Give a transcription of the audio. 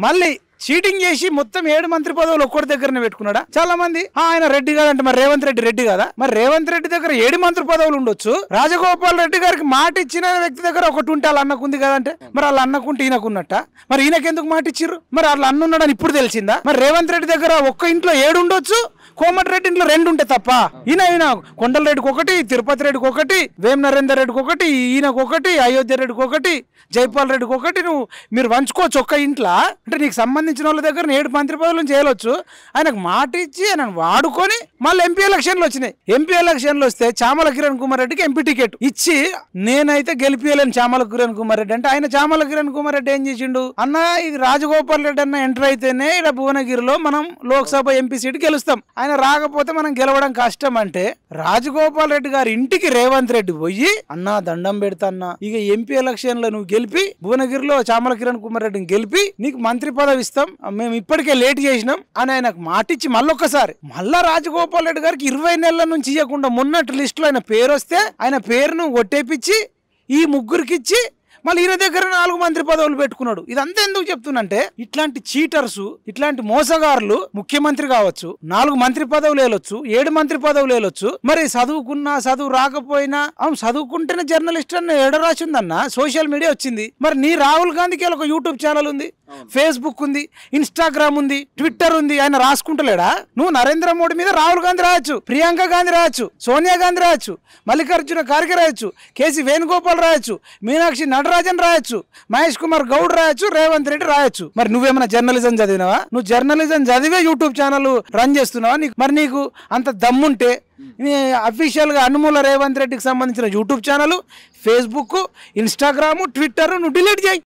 మళ్ళీ చీటింగ్ చేసి మొత్తం 7 మంత్రి పదవులు ఒక్కడి దగ్గరనే పెట్టుకున్నాడా? చాలా మంది ఆయన రెడ్డి కాదంటే మరి రేవంత్ రెడ్డి కదా? మరి రేవంత్ రెడ్డి దగ్గర 7 మంత్రి పదవులు ఉండొచ్చు. రాజగోపాల్ రెడ్డి గారికి మాట ఇచ్చిన వ్యక్తి దగ్గర ఒకటి ఉంటే వాళ్ళ అన్నకుంది కదంటే మరి వాళ్ళ అన్నకుంటే ఈయనకున్నట్ట. మరి ఈయనకెందుకు మాట ఇచ్చిర్రు? మరి వాళ్ళ అన్న ఉన్నాడని ఇప్పుడు తెలిసిందా? మరి రేవంత్ రెడ్డి దగ్గర ఒక్క ఇంట్లో 7 ఉండొచ్చు, కోమటిరెడ్డి ఇంట్లో 2 ఉంటే తప్ప. ఈయన కొండలరెడ్డికి ఒకటి, తిరుపతి రెడ్డికి ఒకటి, వేం నరేందర్ రెడ్డికి ఒకటి, ఈయనకు ఒకటి, అయోధ్య రెడ్డికి ఒకటి, జైపాల్ రెడ్డికి ఒకటి. మీరు వంచుకోవచ్చు ఒక్క ఇంట్లో. అంటే నీకు సంబంధించిన వాళ్ళ దగ్గర 7 మంత్రి పదవులను చేయవచ్చు. ఆయనకు మాట ఇచ్చి ఆయన వాడుకొని మళ్ళీ ఎంపీ ఎలక్షన్లు వచ్చినాయి. ఎంపీ ఎలక్షన్లు వస్తే చామల కిరణ్ కుమార్ రెడ్డికి ఎంపీ టికెట్ ఇచ్చి నేనైతే గెలిపియలేను చామల కిరణ్ కుమార్ రెడ్డి అంటే, ఆయన చామల కిరణ్ కుమార్ రెడ్డి ఏం చేసిండు? అన్న ఇది రాజగోపాల్ రెడ్డి అన్న ఎంటర్ అయితేనే ఇక్కడ భువనగిరిలో మనం లోక్సభ ఎంపీ సీట్ గెలుస్తాం, ఆయన రాకపోతే మనం గెలవడం కష్టం అంటే రాజగోపాల్ రెడ్డి గారి ఇంటికి రేవంత్ రెడ్డి పోయి అన్నా దండం పెడతా అన్నా, ఇక ఎంపీ ఎలక్షన్ లో నువ్వు గెలిపి భువనగిరిలో చామల కిరణ్ కుమార్ రెడ్డిని గెలిపి నీకు మంత్రి పదవి ఇస్తాం, మేము ఇప్పటికే లేట్ చేసినాం అని ఆయనకు మాటిచ్చి మళ్ళొక్కసారి మళ్ళా రాజగోపాల్ రెడ్డి గారికి 20 నెలల నుంచి ఇవ్వకుండా మొన్నటి లిస్ట్ లో ఆయన పేరు వస్తే ఆయన పేరును కొట్టేపిచ్చి ఈ ముగ్గురికి ఇచ్చి మళ్ళీ ఈయన దగ్గర 4 మంత్రి పదవులు పెట్టుకున్నాడు. ఇదంతా ఎందుకు చెప్తున్నంటే ఇట్లాంటి చీటర్స్, ఇట్లాంటి మోసగారులు ముఖ్యమంత్రి కావచ్చు, 4 మంత్రి పదవులు వేయొచ్చు, 7 మంత్రి పదవులు వేయొచ్చు. మరి చదువుకున్నా చదువు రాకపోయినా అవును చదువుకుంటేనే జర్నలిస్ట్ అని ఎడ రాసిందన్న సోషల్ మీడియా వచ్చింది. మరి నీ రాహుల్ గాంధీకి ఒక యూట్యూబ్ ఛానల్ ఉంది, ఫేస్బుక్ ఉంది, ఇన్స్టాగ్రామ్ ఉంది, ట్విట్టర్ ఉంది. ఆయన రాసుకుంటలేడా? నువ్వు నరేంద్ర మోడీ మీద రాహుల్ గాంధీ రాయొచ్చు, ప్రియాంక గాంధీ రాయొచ్చు, సోనియా గాంధీ రాయొచ్చు, మల్లికార్జున ఖార్గే రాయొచ్చు, కేసీ వేణుగోపాల్ రాయొచ్చు, మీనాక్షి నటరాజన్ రాయొచ్చు, మహేష్ కుమార్ గౌడ్ రాయొచ్చు, రేవంత్ రెడ్డి రాయొచ్చు. మరి నువ్వేమైనా జర్నలిజం చదివినావా? నువ్వు జర్నలిజం చదివే యూట్యూబ్ ఛానల్ రన్ చేస్తున్నావా? మరి నీకు అంత దమ్ముంటే అఫీషియల్ గా అనుమూల రేవంత్ రెడ్డికి సంబంధించిన YouTube channel, Facebook, Instagram, Twitter నువ్వు డిలీట్ చేయి.